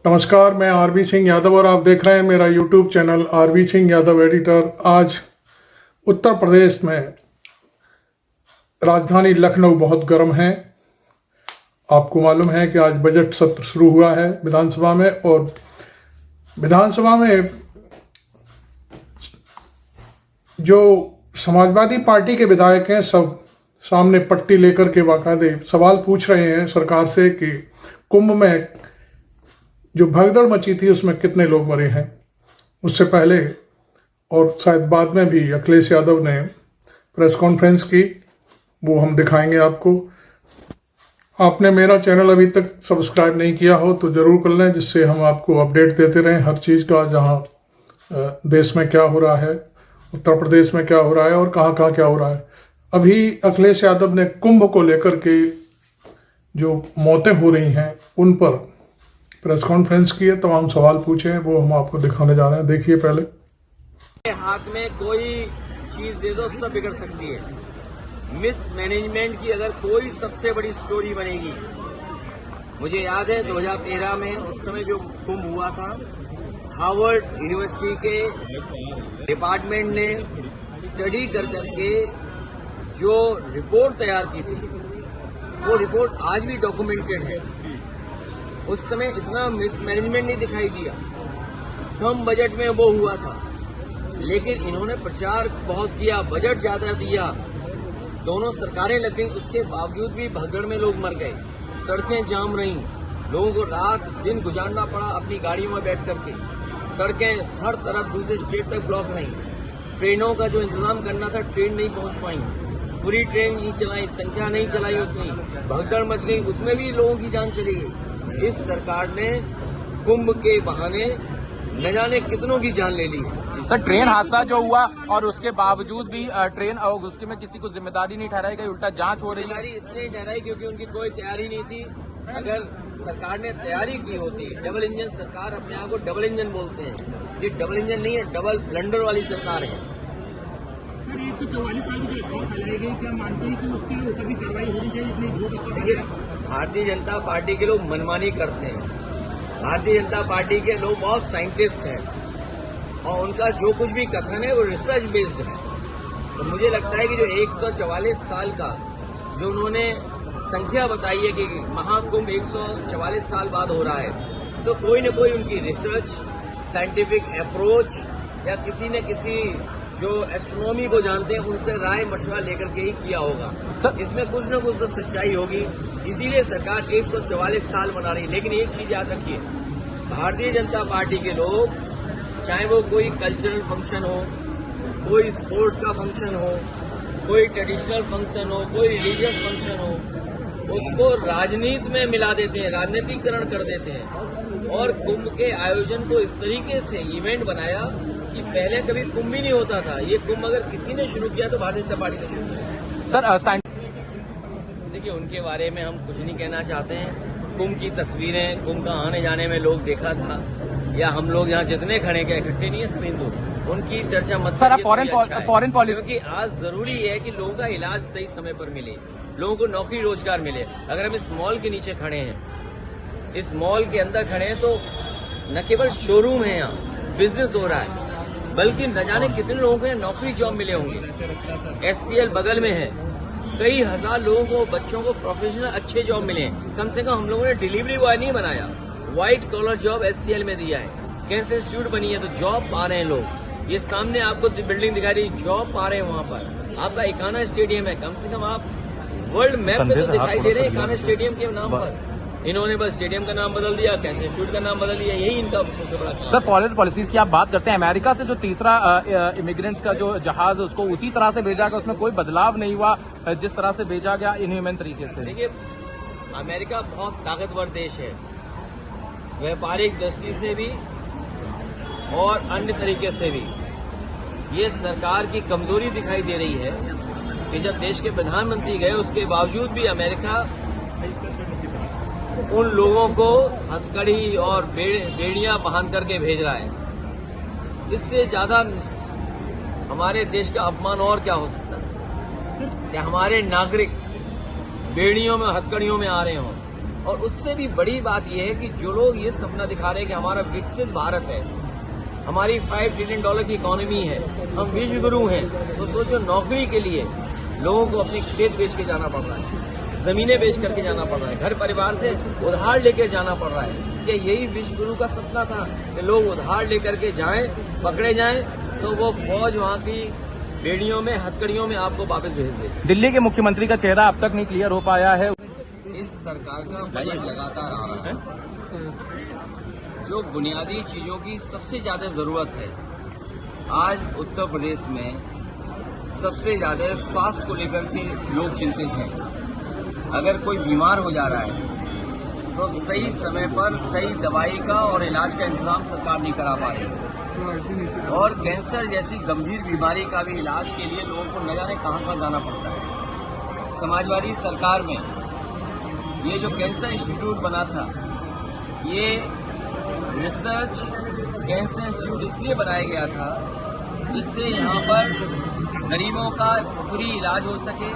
नमस्कार, मैं आरबी सिंह यादव और आप देख रहे हैं मेरा YouTube channel RB Singh Yadav editor. आज उत्तर प्रदेश में राजधानी लखनऊ बहुत गर्म है। आपको मालूम है कि आज बजट सत्र शुरू हुआ है विधानसभा में, और विधानसभा में जो समाजवादी पार्टी के विधायक हैं सब सामने पट्टी लेकर के बाकायदे सवाल पूछ रहे हैं सरकार से कि कुंभ में जो भगदड़ मची थी उसमें कितने लोग मरे हैं। उससे पहले और शायद बाद में भी अखिलेश यादव ने प्रेस कॉन्फ्रेंस की, वो हम दिखाएंगे आपको। आपने मेरा चैनल अभी तक सब्सक्राइब नहीं किया हो तो ज़रूर कर लें, जिससे हम आपको अपडेट देते रहें हर चीज़ का, जहाँ देश में क्या हो रहा है, उत्तर प्रदेश में क्या हो रहा है और कहाँ कहाँ क्या हो रहा है। अभी अखिलेश यादव ने कुंभ को लेकर के जो मौतें हो रही हैं उन पर प्रेस कॉन्फ्रेंस की है, तमाम सवाल पूछे हैं, वो हम आपको दिखाने जा रहे हैं। देखिए पहले। हाथ में कोई चीज दे दो सब बिगड़ सकती है। मिस मैनेजमेंट की अगर कोई सबसे बड़ी स्टोरी बनेगी, मुझे याद है 2013 में उस समय जो कुंभ हुआ था, हार्वर्ड यूनिवर्सिटी के डिपार्टमेंट ने स्टडी कर करके जो रिपोर्ट तैयार की थी, वो रिपोर्ट आज भी डॉक्यूमेंटेड है। उस समय इतना मिसमैनेजमेंट नहीं दिखाई दिया, कम बजट में वो हुआ था, लेकिन इन्होंने प्रचार बहुत किया, बजट ज्यादा दिया, दोनों सरकारें लग गई, उसके बावजूद भी भगदड़ में लोग मर गए, सड़कें जाम रहीं, लोगों को रात दिन गुजारना पड़ा अपनी गाड़ियों में बैठ करके, सड़कें हर तरफ दूसरे स्टेट तक ब्लॉक रहीं, ट्रेनों का जो इंतजाम करना था ट्रेन नहीं पहुंच पाई, पूरी ट्रेन नहीं चलाई, संख्या नहीं चलाई उतनी, भगदड़ मच गई, उसमें भी लोगों की जान चली गई। इस सरकार ने कुंभ के बहाने न जाने कितनों की जान ले ली है। सर, ट्रेन हादसा जो हुआ और उसके बावजूद भी ट्रेन उसके में किसी को जिम्मेदारी नहीं ठहराई गई, उल्टा जांच हो रही है। इसलिए ठहराई क्योंकि उनकी कोई तैयारी नहीं थी। अगर सरकार ने तैयारी की होती, डबल इंजन सरकार, अपने आप को डबल इंजन बोलते हैं, ये डबल इंजन नहीं है, डबल ब्लंडर वाली सरकार है। सर, 144 साल की जो अफवाह फैलाई गई, क्या मानते हैं कि उसके ऊपर भी कार्रवाई होनी चाहिए, इसलिए झूठ? देखिए, भारतीय जनता पार्टी के लोग मनमानी करते हैं। भारतीय जनता पार्टी के लोग बहुत साइंटिस्ट हैं और उनका जो कुछ भी कथन है वो रिसर्च बेस्ड है। तो मुझे लगता है कि जो 144 साल का जो उन्होंने संख्या बताई है कि महाकुंभ 144 साल बाद हो रहा है, तो कोई न कोई उनकी रिसर्च, साइंटिफिक अप्रोच या किसी न किसी जो एस्ट्रोनॉमी को जानते हैं उनसे राय मशवरा लेकर के ही किया होगा। इसमें कुछ न कुछ तो सच्चाई होगी, इसीलिए सरकार 144 साल मना रही है। लेकिन एक चीज याद रखिए, भारतीय जनता पार्टी के लोग, चाहे वो कोई कल्चरल फंक्शन हो, कोई स्पोर्ट्स का फंक्शन हो, कोई ट्रेडिशनल फंक्शन हो, कोई रिलीजियस फंक्शन हो, उसको राजनीति में मिला देते हैं, राजनीतिकरण कर देते हैं। और कुंभ के आयोजन को इस तरीके से इवेंट बनाया कि पहले कभी कुंभ ही नहीं होता था। ये कुंभ अगर किसी ने शुरू किया तो भारतीय जनता पार्टी ने शुरू किया। सर, देखिए, उनके बारे में हम कुछ नहीं कहना चाहते हैं। कुंभ की तस्वीरें, कुंभ का आने जाने में लोग देखा था, या हम लोग यहाँ जितने खड़े के इकट्ठे नहीं है सब हिंदू, उनकी चर्चा मत सर, आप करिए। फॉरेन पॉलिसी, क्योंकि आज जरूरी है कि लोगों का इलाज सही समय पर मिले, लोगों को नौकरी रोजगार मिले। अगर हम इस मॉल के नीचे खड़े हैं, इस मॉल के अंदर खड़े हैं, तो न केवल शोरूम है, यहाँ बिजनेस हो रहा है, बल्कि न जाने कितने लोगों को नौकरी जॉब मिले होंगे। एससीएल बगल में है, कई हजार लोगों को, बच्चों को प्रोफेशनल अच्छे जॉब मिले हैं। कम से कम हम लोगों ने डिलीवरी बॉय नहीं बनाया, व्हाइट कॉलर जॉब एससीएल में दिया है। कैंसर इंस्टीट्यूट बनी है तो जॉब पा रहे हैं लोग। ये सामने आपको बिल्डिंग दिखाई रही, जॉब पा रहे हैं वहां पर। आपका इकाना स्टेडियम है, कम से कम आप वर्ल्ड मैप में तो दिखाई दे रहे हैं इकाना स्टेडियम के नाम पर। इन्होंने बस स्टेडियम का नाम बदल दिया, कैंसर इंस्टीट्यूट का नाम बदल दिया, यही इनका सबसे बड़ा। सर, फॉरेन पॉलिसीज की आप बात करते हैं, अमेरिका से जो तीसरा इमिग्रेंट्स का जो जहाज है उसको उसी तरह से भेजा गया, उसमें कोई बदलाव नहीं हुआ जिस तरह से भेजा गया, इनह्यूमन तरीके से। देखिए, अमेरिका बहुत ताकतवर देश है, व्यापारिक दृष्टि से भी और अन्य तरीके से भी। ये सरकार की कमजोरी दिखाई दे रही है कि जब देश के प्रधानमंत्री गए उसके बावजूद भी अमेरिका उन लोगों को हथकड़ी और बेड़ियां बांध करके भेज रहा है। इससे ज्यादा हमारे देश का अपमान और क्या हो सकता है कि हमारे नागरिक बेड़ियों में, हथकड़ियों में आ रहे हों। और उससे भी बड़ी बात यह है कि जो लोग ये सपना दिखा रहे हैं कि हमारा विकसित भारत है, हमारी $5 ट्रिलियन की इकोनॉमी है, हम विश्व गुरु हैं, तो सोचो नौकरी के लिए लोगों को अपने खेत बेच के जाना पड़ रहा है, जमीनें बेच करके जाना पड़ रहा है, घर परिवार से उधार लेकर जाना पड़ रहा है। कि यही विश्व गुरु का सपना था कि लोग उधार लेकर के जाएं, पकड़े जाएं, तो वो फौज वहाँ की बेड़ियों में, हथकड़ियों में आपको वापस भेज दे। दिल्ली के मुख्यमंत्री का चेहरा अब तक नहीं क्लियर हो पाया है। इस सरकार का बजट लगातार आ रहा है। जो बुनियादी चीजों की सबसे ज्यादा जरूरत है, आज उत्तर प्रदेश में सबसे ज्यादा स्वास्थ्य को लेकर के लोग चिंतित हैं। अगर कोई बीमार हो जा रहा है तो सही समय पर सही दवाई का और इलाज का इंतजाम सरकार नहीं करा पा रही है। और कैंसर जैसी गंभीर बीमारी का भी इलाज के लिए लोगों को न जाने कहां जाना पड़ता है। समाजवादी सरकार में ये जो कैंसर इंस्टीट्यूट बना था, ये रिसर्च कैंसर इंस्टीट्यूट इसलिए बनाया गया था जिससे यहाँ पर गरीबों का फ्री इलाज हो सके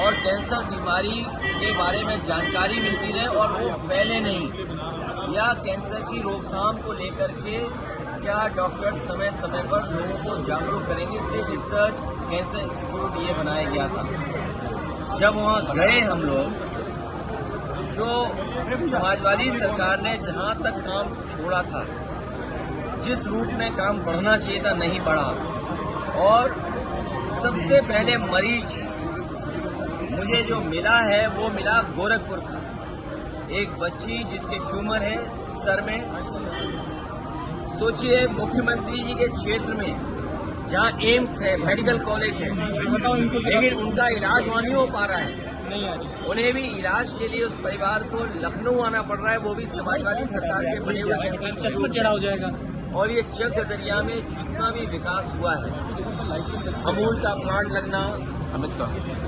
और कैंसर बीमारी के बारे में जानकारी मिलती रहे और वो फैले नहीं, या कैंसर की रोकथाम को लेकर के क्या डॉक्टर समय समय पर लोगों को जागरूक करेंगे, इसलिए रिसर्च कैंसर इंस्टीट्यूट ये बनाया गया था। जब वहाँ गए हम लोग, जो समाजवादी सरकार ने जहाँ तक काम छोड़ा था, जिस रूप में काम बढ़ना चाहिए था नहीं बढ़ा, और सबसे पहले मरीज मुझे जो मिला है वो मिला गोरखपुर का, एक बच्ची जिसके ट्यूमर है सर में। सोचिए मुख्यमंत्री जी के क्षेत्र में जहाँ एम्स है, मेडिकल कॉलेज है, लेकिन उनका इलाज वहाँ नहीं हो पा रहा है। उन्हें भी इलाज के लिए उस परिवार को लखनऊ आना पड़ रहा है, वो भी समाजवादी सरकार के बने हुए टेढ़ा हो जाएगा। और ये चक दरिया में जितना भी विकास हुआ है, अमूल का प्लांट लगना,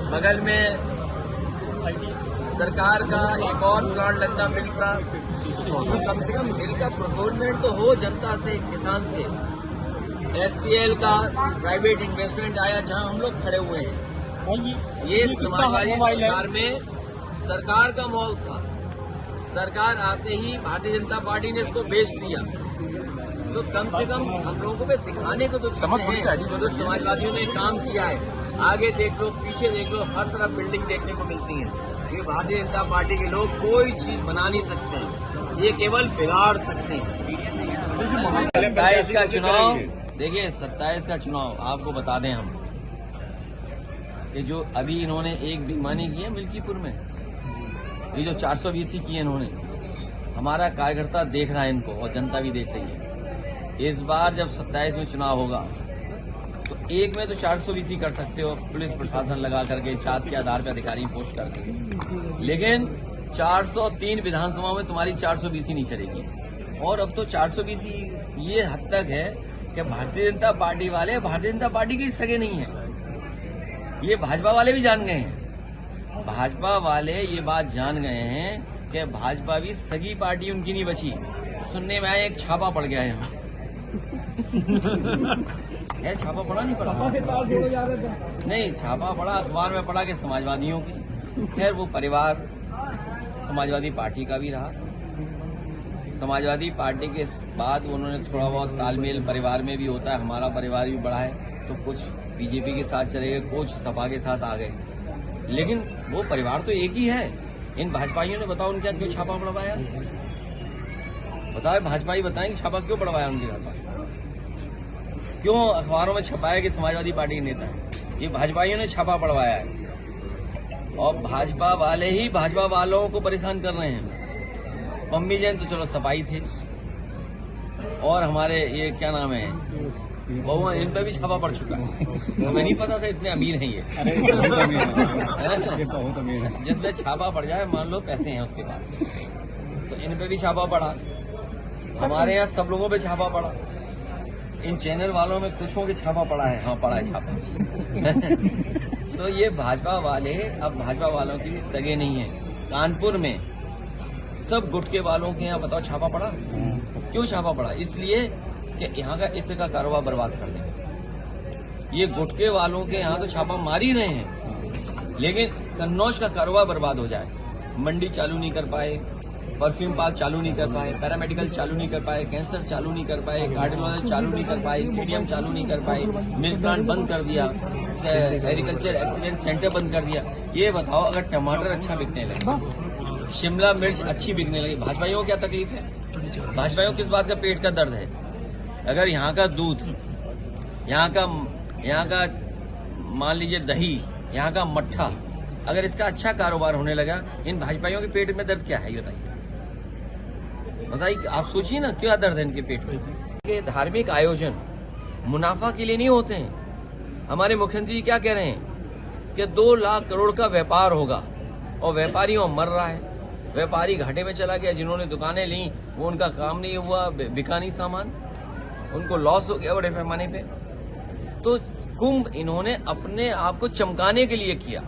बगल में सरकार का एक और प्लांट लगना मिल का, तो कम से कम मिल का प्रोक्योरमेंट तो हो जनता से, किसान से। SCL का प्राइवेट इन्वेस्टमेंट आया जहां हम लोग खड़े हुए हैं। ये समाजवादी सरकार में सरकार का मॉल था। सरकार आते ही भारतीय जनता पार्टी ने इसको बेच दिया। तो कम से कम हम लोगों को दिखाने को तो चीजें हैं जो समाजवादियों ने काम किया है। आगे देख लो, पीछे देख लो, हर तरफ बिल्डिंग देखने को मिलती है। ये भारतीय जनता पार्टी के लोग कोई चीज बना नहीं सकते हैं, ये केवल बिगाड़ सकते हैं। 27 का चुनाव, देखिए 27 का चुनाव आपको बता दें हम, कि जो अभी इन्होंने एक बेईमानी की है मिल्कीपुर में, ये जो 420 की है इन्होंने, हमारा कार्यकर्ता देख रहा है इनको और जनता भी देख रही है। इस बार जब 27 में चुनाव होगा तो एक में तो 420 कर सकते हो, पुलिस प्रशासन लगा करके, जात के आधार पर अधिकारी पोस्ट करके, लेकिन 403 विधानसभाओं में तुम्हारी 420 नहीं चलेगी। और अब तो 420 ये हद तक है कि भारतीय जनता पार्टी वाले भारतीय जनता पार्टी के सगे नहीं है, ये भाजपा वाले भी जान गए हैं। भाजपा वाले ये बात जान गए हैं कि भाजपा भी सगी पार्टी उनकी नहीं बची। सुनने में आया एक छापा पड़ गया है है छापा पड़ा नहीं पड़ा? सपा के तार जोड़े जा रहे थे। नहीं, छापा पड़ा, अखबार में पड़ा कि समाजवादियों की। खैर वो परिवार समाजवादी पार्टी का भी रहा। समाजवादी पार्टी के बाद उन्होंने थोड़ा बहुत तालमेल परिवार में भी होता है, हमारा परिवार भी बड़ा है, तो कुछ बीजेपी के साथ चले गए, कुछ सपा के साथ आ गए, लेकिन वो परिवार तो एक ही है। इन भाजपाइयों ने बताओ उनके क्यों छापा पड़वाया? बताओ, भाजपाई बताएं कि छापा क्यों पड़वाया उनके घर पर, क्यों अखबारों में छपाया कि समाजवादी पार्टी के नेता है? ये भाजपाइयों ने छापा पड़वाया है और भाजपा वाले ही भाजपा वालों को परेशान कर रहे हैं। पम्मी जैन तो चलो सपाई थे, और हमारे ये क्या नाम है बहुआ, इन पर भी छापा पड़ चुका है। हमें नहीं पता था इतने अमीर हैं ये। जिसमें छापा पड़ जाए, मान लो पैसे हैं उसके पास, तो इन पे भी छापा पड़ा। हमारे यहाँ सब लोगों पे छापा पड़ा, इन चैनल वालों में कुछों के छापा पड़ा है। हाँ, पड़ा है छापा। तो ये भाजपा वाले अब भाजपा वालों की भी सगे नहीं है। कानपुर में सब गुटके वालों के यहाँ बताओ छापा पड़ा? क्यों छापा पड़ा? इसलिए कि यहाँ का इत्र का कारोबार बर्बाद कर देंगे। ये गुटके वालों के यहाँ तो छापा मार ही रहे हैं, लेकिन कन्नौज का कारोबार बर्बाद हो जाए, मंडी चालू नहीं कर पाए, परफ्यूम पार्क चालू नहीं कर पाए, पैरामेडिकल चालू नहीं कर पाए, कैंसर चालू नहीं कर पाए, कार्डियोलॉजी चालू नहीं कर पाए, स्टेडियम चालू नहीं कर पाए, मिल्क प्लांट बंद कर दिया, एग्रीकल्चर एक्सीलेंस सेंटर बंद कर दिया। ये बताओ, अगर टमाटर अच्छा बिकने लगे, शिमला मिर्च अच्छी बिकने लगी, भाजपाइयों को क्या तकलीफ है? भाजपाइयों को किस बात का पेट का दर्द है? अगर यहाँ का दूध, यहाँ का मान लीजिए दही, यहाँ का मट्ठा, अगर इसका अच्छा कारोबार होने लगा, इन भाजपाइयों के पेट में दर्द क्या है ये बताइए। आप सोचिए ना, क्या दर्द है इनके पेट में। ये धार्मिक आयोजन मुनाफा के लिए नहीं होते हैं। हमारे मुख्यमंत्री जी क्या कह रहे हैं कि 2 लाख करोड़ का व्यापार होगा, और व्यापारी वहां मर रहा है। व्यापारी घाटे में चला गया, जिन्होंने दुकानें ली वो उनका काम नहीं हुआ, बिका नहीं सामान, उनको लॉस हो गया बड़े पैमाने पे। तो कुंभ इन्होंने अपने आप को चमकाने के लिए किया।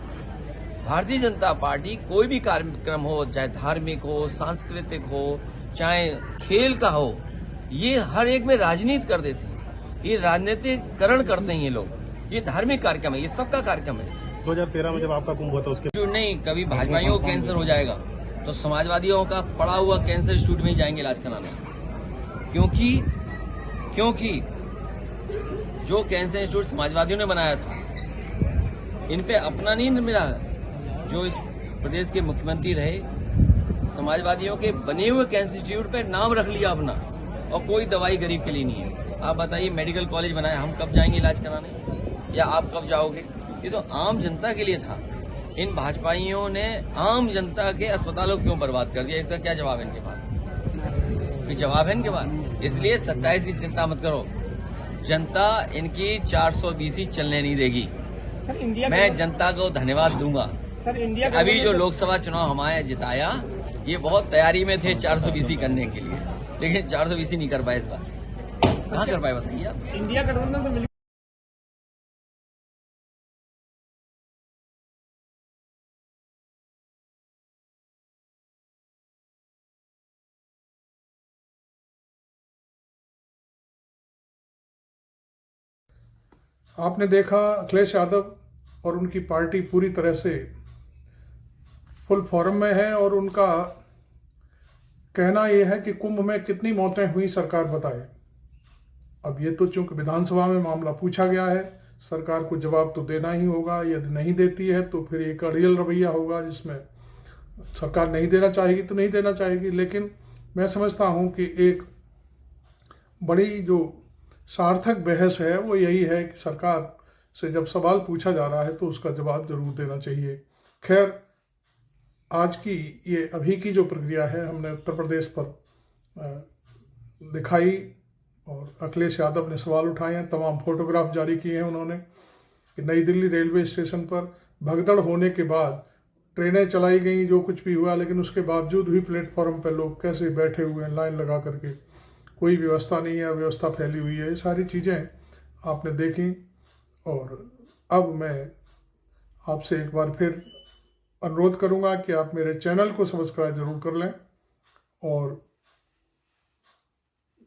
भारतीय जनता पार्टी कोई भी कार्यक्रम हो, चाहे धार्मिक हो, सांस्कृतिक हो, चाहे खेल का हो, ये हर एक में राजनीति कर देते हैं। ये राजनीतिकरण करते हैं ये लोग। ये धार्मिक कार्यक्रम है, ये सबका कार्यक्रम है। 2013 में जब आपका कुंभ हुआ था उसके नहीं, कभी भाजपाइयों को कैंसर हो जाएगा तो समाजवादियों का पड़ा हुआ कैंसर इंस्टीट्यूट में ही जाएंगे इलाज कराने। क्योंकि जो कैंसर इंस्टीट्यूट समाजवादियों ने बनाया था, इन पे अपना नहीं मिला। जो इस प्रदेश के मुख्यमंत्री रहे, समाजवादियों के बने हुए कैंसर इंस्टीट्यूट पे नाम रख लिया अपना, और कोई दवाई गरीब के लिए नहीं है। आप बताइए, मेडिकल कॉलेज बनाया, हम कब जाएंगे इलाज कराने, या आप कब जाओगे? ये तो आम जनता के लिए था। इन भाजपाइयों ने आम जनता के अस्पतालों को क्यों बर्बाद कर दिया? इसका क्या जवाब है इनके पास? कोई जवाब है इनके पास? इसलिए 27 की चिंता मत करो, जनता इनकी 420 चलने नहीं देगी। सर, इंडिया मैं जनता को धन्यवाद दूंगा। सर, इंडिया अभी जो लोकसभा चुनाव हमारे जिताया, ये बहुत तैयारी में थे 420 करने के लिए, लेकिन 420 नहीं कर पाए इस बार। कहाँ कर पाए बताइए आप? इंडिया गठबंधन तो मिल आपने देखा अखिलेश यादव और उनकी पार्टी पूरी तरह से फुल फॉर्म में है, और उनका कहना यह है कि कुंभ में कितनी मौतें हुई सरकार बताए। अब ये तो चूंकि विधानसभा में मामला पूछा गया है, सरकार को जवाब तो देना ही होगा। यदि नहीं देती है तो फिर एक अड़ियल रवैया होगा, जिसमें सरकार नहीं देना चाहेगी तो नहीं देना चाहेगी। लेकिन मैं समझता हूं कि एक बड़ी जो सार्थक बहस है वो यही है कि सरकार से जब सवाल पूछा जा रहा है तो उसका जवाब जरूर देना चाहिए। खैर, आज की ये अभी की जो प्रक्रिया है हमने उत्तर प्रदेश पर दिखाई, और अखिलेश यादव ने सवाल उठाए हैं, तमाम फोटोग्राफ जारी किए हैं उन्होंने कि नई दिल्ली रेलवे स्टेशन पर भगदड़ होने के बाद ट्रेनें चलाई गई, जो कुछ भी हुआ, लेकिन उसके बावजूद भी प्लेटफॉर्म पर लोग कैसे बैठे हुए हैं लाइन लगा करके, कोई व्यवस्था नहीं है, अव्यवस्था फैली हुई है। ये सारी चीज़ें आपने देखी। और अब मैं आपसे एक बार फिर अनुरोध करूंगा कि आप मेरे चैनल को सब्सक्राइब जरूर कर लें, और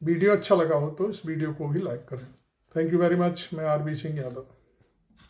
वीडियो अच्छा लगा हो तो इस वीडियो को भी लाइक करें। Thank you very much. मैं आरबी सिंह यादव।